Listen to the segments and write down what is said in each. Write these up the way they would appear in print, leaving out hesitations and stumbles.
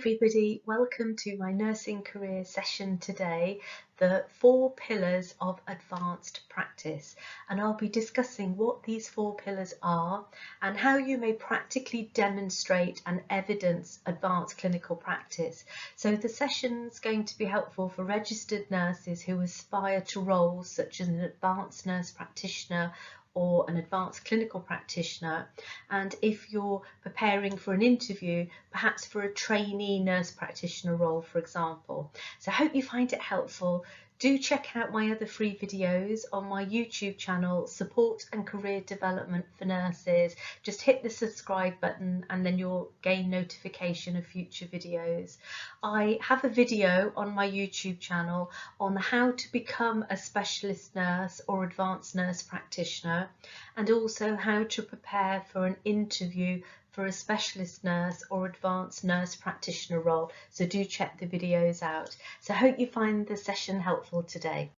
everybody, welcome to my nursing career session today, the 4 pillars of advanced practice, and I'll be discussing what these 4 pillars are and how you may practically demonstrate and evidence advanced clinical practice. So the session's going to be helpful for registered nurses who aspire to roles such as an advanced nurse practitioner or an advanced clinical practitioner, and if you're preparing for an interview, perhaps for a trainee nurse practitioner role, for example. So I hope you find it helpful. Do check out my other free videos on my YouTube channel, Support and Career Development for Nurses. Just hit the subscribe button and then you'll gain notification of future videos. I have a video on my YouTube channel on how to become a specialist nurse or advanced nurse practitioner, and also how to prepare for an interview for a specialist nurse or advanced nurse practitioner role. So do check the videos out. So I hope you find the session helpful today.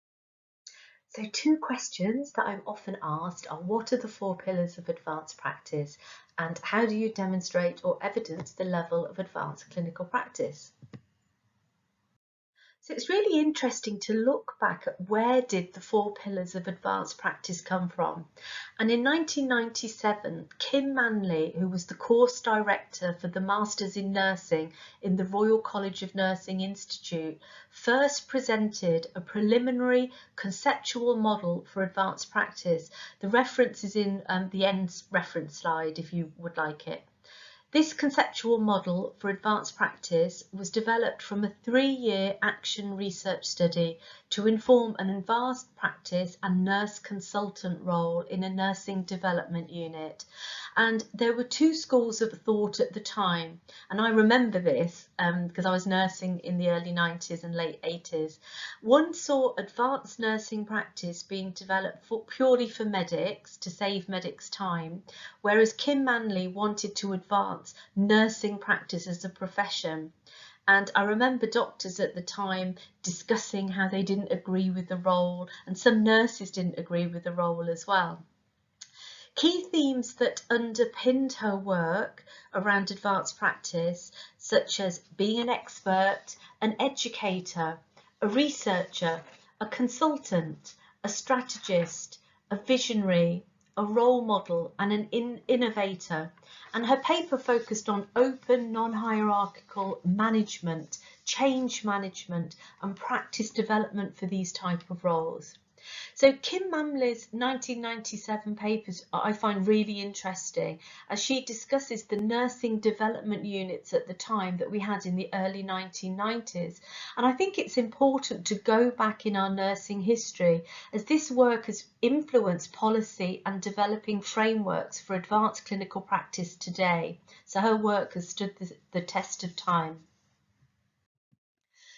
So 2 questions that I'm often asked are, what are the 4 pillars of advanced practice, and how do you demonstrate or evidence the level of advanced clinical practice? So it's really interesting to look back at where did the 4 pillars of advanced practice come from. And in 1997, Kim Manley, who was the course director for the Masters in Nursing in the Royal College of Nursing Institute, first presented a preliminary conceptual model for advanced practice. The reference is in the end reference slide if you would like it. This conceptual model for advanced practice was developed from a 3-year action research study to inform an advanced practice and nurse consultant role in a nursing development unit. And there were 2 schools of thought at the time, and I remember this because I was nursing in the early 90s and late 80s. One saw advanced nursing practice being developed purely for medics, to save medics time, whereas Kim Manley wanted to advance nursing practice as a profession. And I remember doctors at the time discussing how they didn't agree with the role, and some nurses didn't agree with the role as well. Key themes that underpinned her work around advanced practice, such as being an expert, an educator, a researcher, a consultant, a strategist, a visionary, a role model, and an innovator. And her paper focused on open, non-hierarchical management, change management, and practice development for these type of roles. So Kim Manley's 1997 papers I find really interesting, as she discusses the nursing development units at the time that we had in the early 1990s. And I think it's important to go back in our nursing history, as this work has influenced policy and developing frameworks for advanced clinical practice today. So her work has stood the test of time.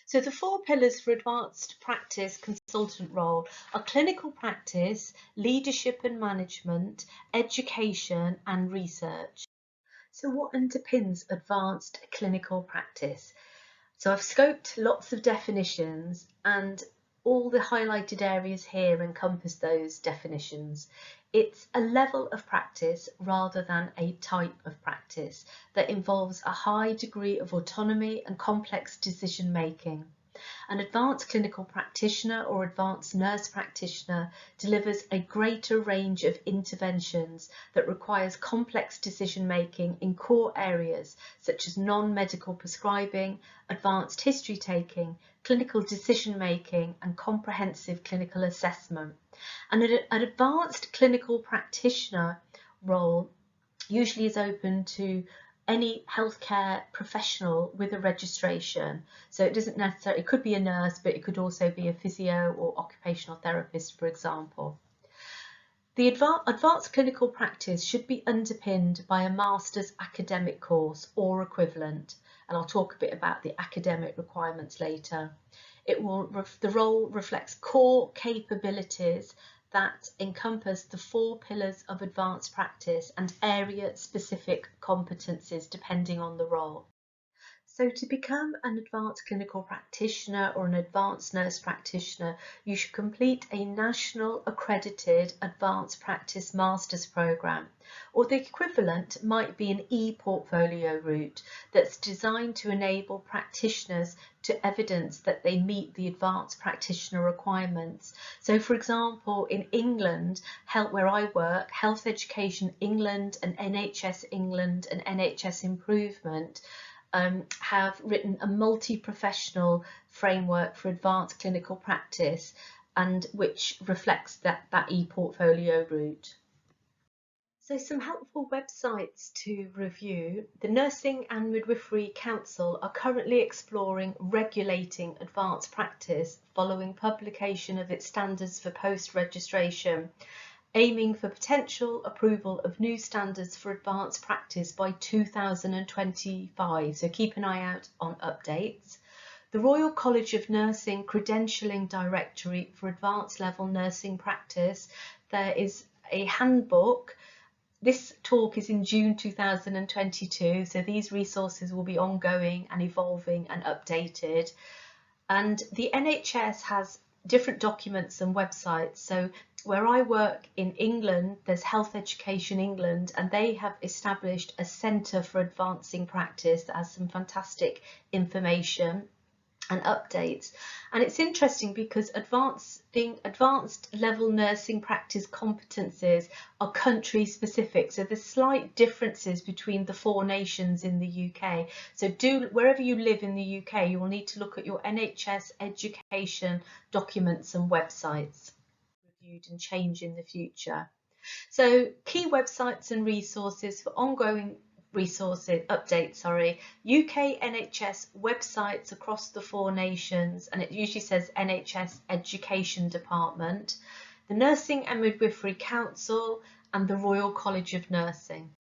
So the 4 pillars for advanced practice consultant role are clinical practice, leadership and management, education and research. So what underpins advanced clinical practice? So I've scoped lots of definitions, and all the highlighted areas here encompass those definitions. It's a level of practice rather than a type of practice that involves a high degree of autonomy and complex decision making. An advanced clinical practitioner or advanced nurse practitioner delivers a greater range of interventions that requires complex decision making in core areas such as non-medical prescribing, advanced history taking, clinical decision making, and comprehensive clinical assessment. And an advanced clinical practitioner role usually is open to any healthcare professional with a registration. So it doesn't necessarily, it could be a nurse, but it could also be a physio or occupational therapist, for example. The advanced clinical practice should be underpinned by a master's academic course or equivalent, and I'll talk a bit about the academic requirements later. The role reflects core capabilities that encompass the 4 pillars of advanced practice and area-specific competencies depending on the role. So to become an advanced clinical practitioner or an advanced nurse practitioner, you should complete a national accredited advanced practice master's programme, or the equivalent might be an e-portfolio route that's designed to enable practitioners to evidence that they meet the advanced practitioner requirements. So for example, in England, where I work, Health Education England and NHS England and NHS Improvement have written a multi-professional framework for advanced clinical practice, and which reflects that e-portfolio route. So some helpful websites to review. The Nursing and Midwifery Council are currently exploring regulating advanced practice following publication of its standards for post-registration, aiming for potential approval of new standards for advanced practice by 2025, so keep an eye out on updates. The Royal College of Nursing Credentialing Directory for Advanced Level Nursing Practice. There is a handbook. This talk is in June 2022, so these resources will be ongoing and evolving and updated. And the NHS has different documents and websites. So where I work in England, there's Health Education England, and they have established a centre for advancing practice that has some fantastic information and updates. And it's interesting because advanced level nursing practice competencies are country specific, so there's slight differences between the 4 nations in the UK. So wherever you live in the UK, you will need to look at your NHS education documents and websites, reviewed and change in the future. So key websites and resources for ongoing updates, UK NHS websites across the 4 nations, and it usually says NHS Education Department, the Nursing and Midwifery Council, and the Royal College of Nursing.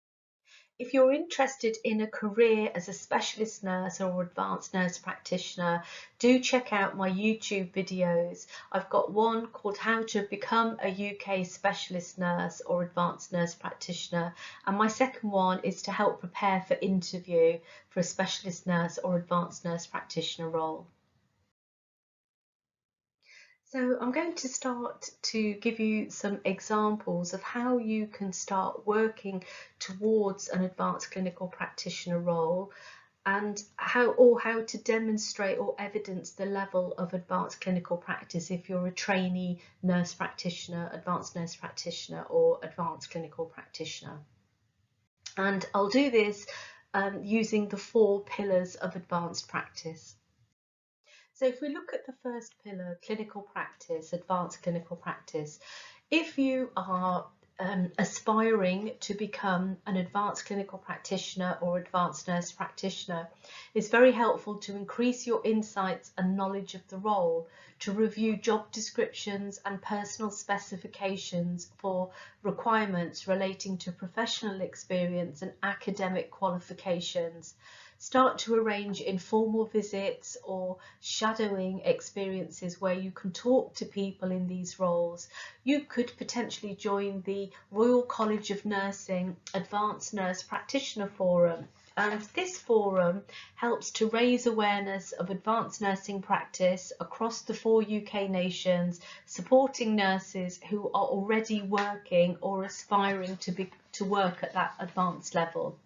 If you're interested in a career as a specialist nurse or advanced nurse practitioner, do check out my YouTube videos. I've got one called How to Become a UK Specialist Nurse or Advanced Nurse Practitioner, and my second one is to help prepare for interview for a specialist nurse or advanced nurse practitioner role. So I'm going to start to give you some examples of how you can start working towards an advanced clinical practitioner role, and how to demonstrate or evidence the level of advanced clinical practice if you're a trainee nurse practitioner, advanced nurse practitioner, or advanced clinical practitioner. And I'll do this using the 4 pillars of advanced practice. So if we look at the first pillar, clinical practice, advanced clinical practice, if you are aspiring to become an advanced clinical practitioner or advanced nurse practitioner, it's very helpful to increase your insights and knowledge of the role, to review job descriptions and personal specifications for requirements relating to professional experience and academic qualifications. Start to arrange informal visits or shadowing experiences where you can talk to people in these roles. You could potentially join the Royal College of Nursing Advanced Nurse Practitioner Forum, and this forum helps to raise awareness of advanced nursing practice across the 4 UK nations, supporting nurses who are already working or aspiring to work at that advanced level.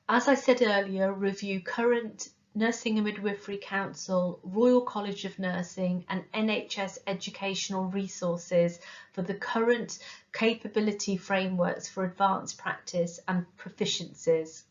As I said earlier, review current Nursing and Midwifery Council, Royal College of Nursing and NHS educational resources for the current capability frameworks for advanced practice and proficiencies.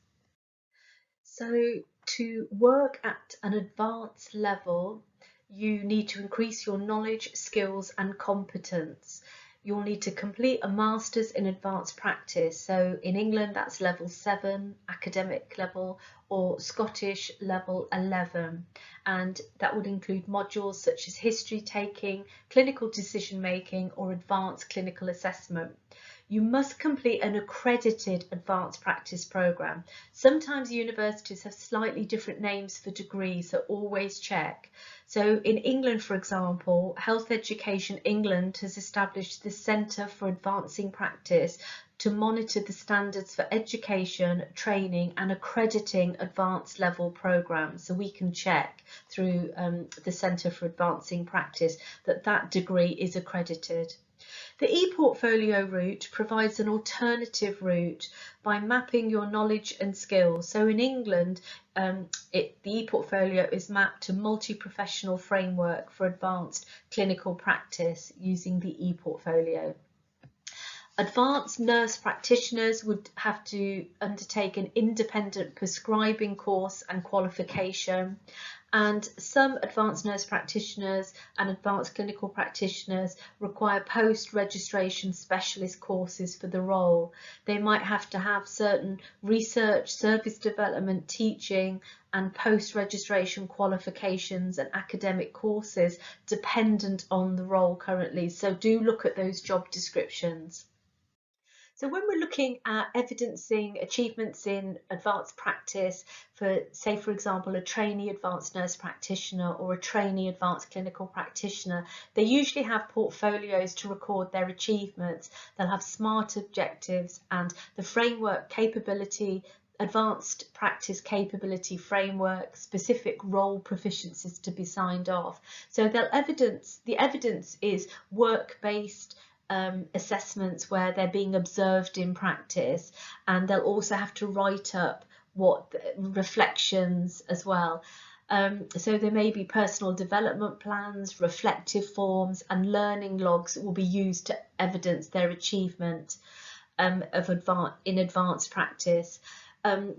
So to work at an advanced level, you need to increase your knowledge, skills and competence. You'll need to complete a master's in advanced practice. So in England, that's level 7 academic level, or Scottish level 11. And that would include modules such as history taking, clinical decision making, or advanced clinical assessment. you must complete an accredited advanced practice programme. Sometimes universities have slightly different names for degrees, so always check. So in England, for example, Health Education England has established the Centre for Advancing Practice to monitor the standards for education, training and accrediting advanced level programmes. So we can check through the Centre for Advancing Practice that that degree is accredited. The e-portfolio route provides an alternative route by mapping your knowledge and skills. So in England, the e-portfolio is mapped to multi-professional framework for advanced clinical practice using the e-portfolio. Advanced nurse practitioners would have to undertake an independent prescribing course and qualification, and some advanced nurse practitioners and advanced clinical practitioners require post-registration specialist courses for the role. They might have to have certain research, service development, teaching and post-registration qualifications and academic courses dependent on the role currently. So do look at those job descriptions. So when we're looking at evidencing achievements in advanced practice for, say, for example, a trainee advanced nurse practitioner or a trainee advanced clinical practitioner, they usually have portfolios to record their achievements. They'll have SMART objectives and the framework capability, advanced practice capability framework, specific role proficiencies to be signed off. So they'll the evidence is work-based assessments where they're being observed in practice, and they'll also have to write up what reflections as well. So there may be personal development plans, reflective forms and learning logs that will be used to evidence their achievement in advanced practice.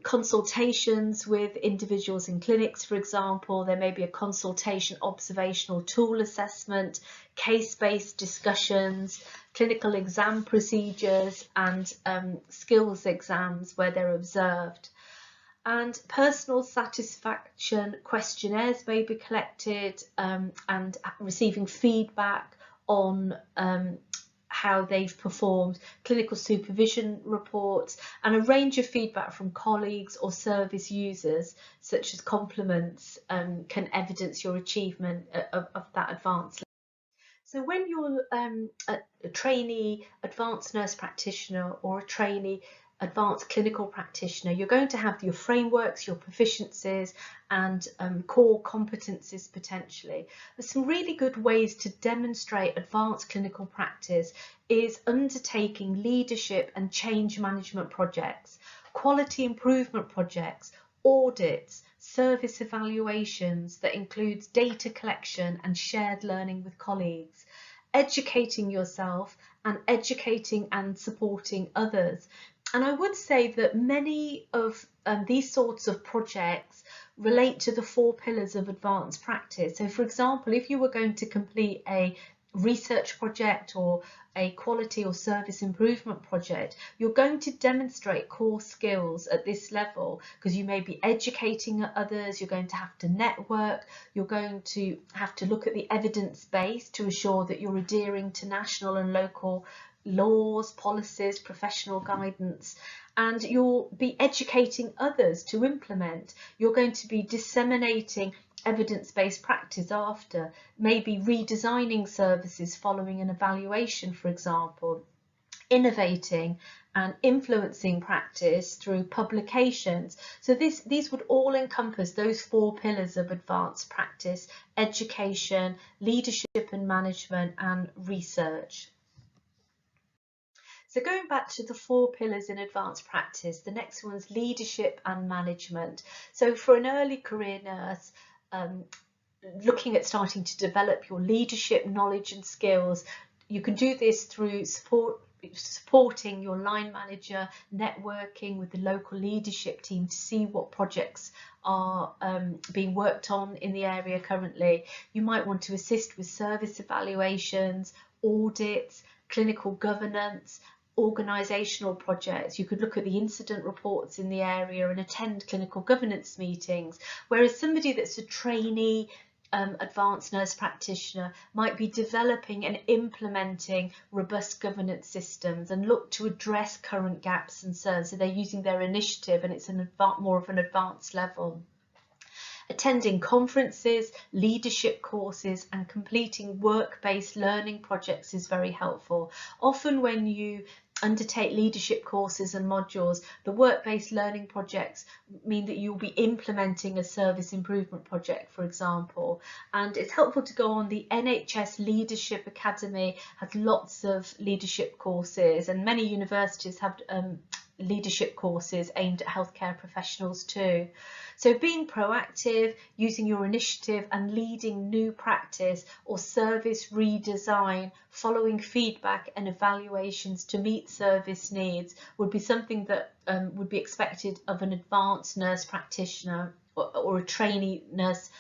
Consultations with individuals in clinics, for example, there may be a consultation observational tool assessment, case-based discussions, clinical exam procedures and skills exams where they're observed. And personal satisfaction questionnaires may be collected and receiving feedback on how they've performed, clinical supervision reports and a range of feedback from colleagues or service users, such as compliments, can evidence your achievement of that advanced level. So when you're a trainee advanced nurse practitioner or a trainee advanced clinical practitioner, you're going to have your frameworks, your proficiencies and core competencies potentially. There's some really good ways to demonstrate advanced clinical practice is undertaking leadership and change management projects, quality improvement projects, audits, service evaluations that includes data collection and shared learning with colleagues, educating yourself and educating and supporting others. And I would say that many of these sorts of projects relate to the 4 pillars of advanced practice. So for example, if you were going to complete a research project or a quality or service improvement project, you're going to demonstrate core skills at this level because you may be educating others, you're going to have to network, you're going to have to look at the evidence base to assure that you're adhering to national and local laws, policies, professional guidance, and you'll be educating others to implement. You're going to be disseminating evidence-based practice after, maybe redesigning services following an evaluation, for example, innovating and influencing practice through publications. So these would all encompass those 4 pillars of advanced practice: education, leadership and management, and research. So going back to the 4 pillars in advanced practice, the next one's leadership and management. So for an early career nurse, looking at starting to develop your leadership knowledge and skills, you can do this through supporting your line manager, networking with the local leadership team to see what projects are being worked on in the area currently. You might want to assist with service evaluations, audits, clinical governance, organisational projects. You could look at the incident reports in the area and attend clinical governance meetings, whereas somebody that's a trainee advanced nurse practitioner might be developing and implementing robust governance systems and look to address current gaps and concerns. So they're using their initiative, and it's more of an advanced level. Attending conferences, leadership courses, and completing work-based learning projects is very helpful. Often when you undertake leadership courses and modules, the work-based learning projects mean that you'll be implementing a service improvement project, for example. And it's helpful to go on the NHS Leadership Academy, has lots of leadership courses, and many universities have leadership courses aimed at healthcare professionals too. So being proactive, using your initiative and leading new practice or service redesign, following feedback and evaluations to meet service needs would be something that would be expected of an advanced nurse practitioner or a trainee nurse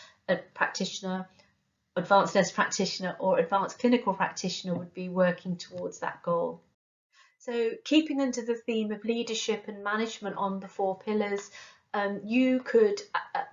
practitioner, advanced nurse practitioner or advanced clinical practitioner would be working towards that goal. So keeping under the theme of leadership and management on the 4 pillars, you could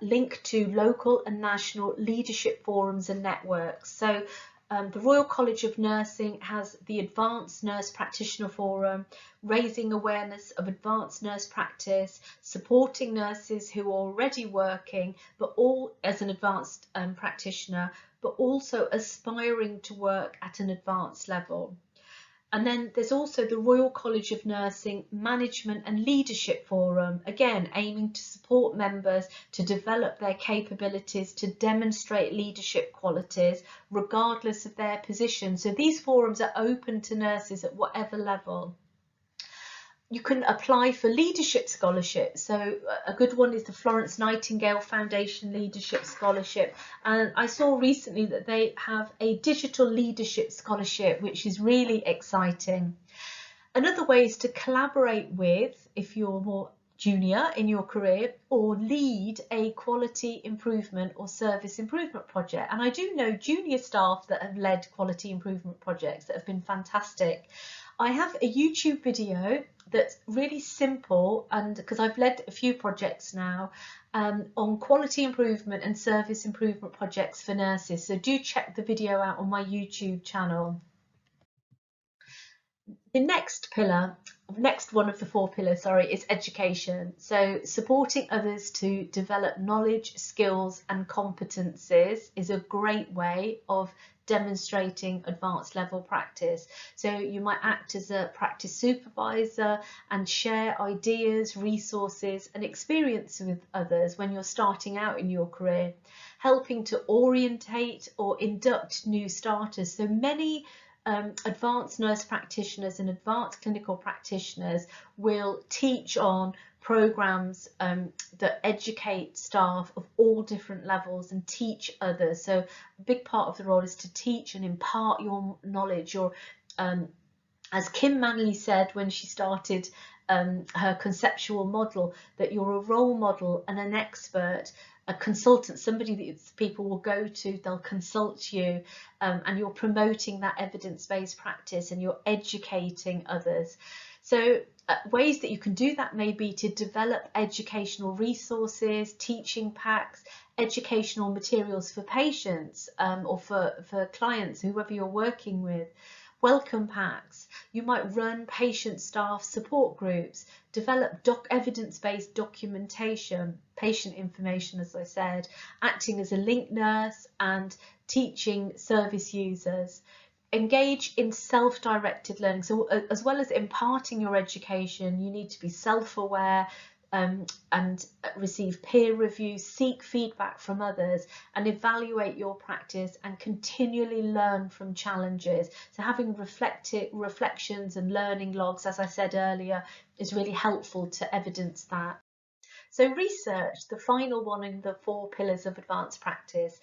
link to local and national leadership forums and networks. So the Royal College of Nursing has the Advanced Nurse Practitioner Forum, raising awareness of advanced nurse practice, supporting nurses who are already working, but all as an advanced practitioner, but also aspiring to work at an advanced level. And then there's also the Royal College of Nursing Management and Leadership Forum, again aiming to support members to develop their capabilities to demonstrate leadership qualities regardless of their position. So these forums are open to nurses at whatever level. You can apply for leadership scholarships. So a good one is the Florence Nightingale Foundation Leadership Scholarship. And I saw recently that they have a digital leadership scholarship, which is really exciting. Another way is to collaborate with, if you're more junior in your career, or lead a quality improvement or service improvement project. And I do know junior staff that have led quality improvement projects that have been fantastic. I have a YouTube video that's really simple, and because I've led a few projects now on quality improvement and service improvement projects for nurses, so do check the video out on my YouTube channel. The next one of the 4 pillars, is education. So supporting others to develop knowledge, skills and competencies is a great way of demonstrating advanced level practice. So you might act as a practice supervisor and share ideas, resources and experience with others when you're starting out in your career, helping to orientate or induct new starters. So many advanced nurse practitioners and advanced clinical practitioners will teach on programs that educate staff of all different levels and teach others. So a big part of the role is to teach and impart your knowledge. As Kim Manley said when she started her conceptual model, that you're a role model and an expert, a consultant, somebody that people will go to, they'll consult you, and you're promoting that evidence-based practice and you're educating others. So ways that you can do that may be to develop educational resources, teaching packs, educational materials for patients or for clients, whoever you're working with, welcome packs. You might run patient staff support groups, develop evidence-based documentation, patient information, as I said, acting as a link nurse and teaching service users. Engage in self-directed learning. So as well as imparting your education, you need to be self-aware and receive peer reviews, seek feedback from others and evaluate your practice and continually learn from challenges. So having reflections and learning logs, as I said earlier, is really helpful to evidence that. So research, the final one in the 4 pillars of advanced practice.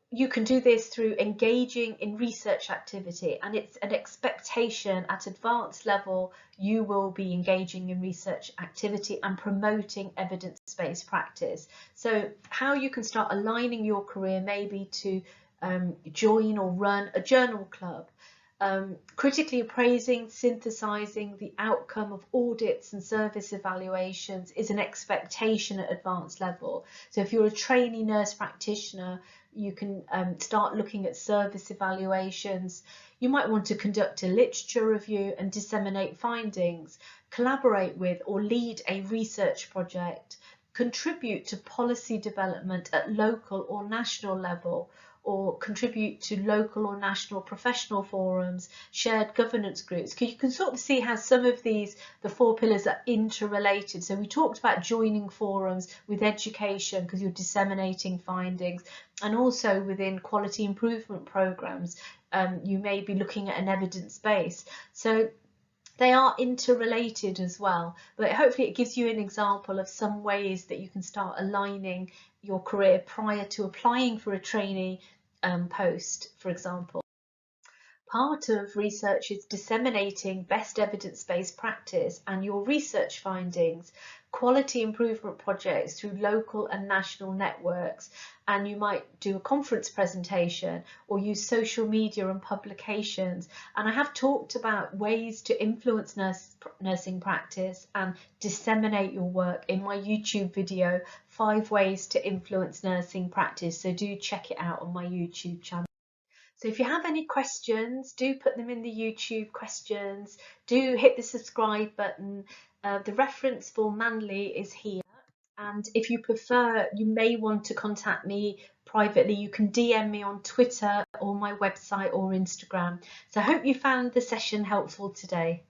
You can do this through engaging in research activity, and it's an expectation at advanced level you will be engaging in research activity and promoting evidence-based practice. So how you can start aligning your career maybe to join or run a journal club. Critically appraising, synthesizing the outcome of audits and service evaluations is an expectation at advanced level. So if you're a trainee nurse practitioner, you can start looking at service evaluations. You might want to conduct a literature review and disseminate findings, collaborate with or lead a research project, contribute to policy development at local or national level, or contribute to local or national professional forums, shared governance groups. Because you can sort of see how some of these, the 4 pillars, are interrelated. So we talked about joining forums with education because you're disseminating findings, and also within quality improvement programs, you may be looking at an evidence base. So they are interrelated as well, but hopefully it gives you an example of some ways that you can start aligning your career prior to applying for a trainee post, for example. Part of research is disseminating best evidence-based practice and your research findings, quality improvement projects through local and national networks, and you might do a conference presentation or use social media and publications. And I have talked about ways to influence nursing practice and disseminate your work in my YouTube video, 5 ways to influence nursing practice. So do check it out on my YouTube channel. So if you have any questions, do put them in the YouTube questions. Do hit the subscribe button. The reference for Manly is here. And if you prefer, you may want to contact me privately. You can DM me on Twitter or my website or Instagram. So I hope you found the session helpful today.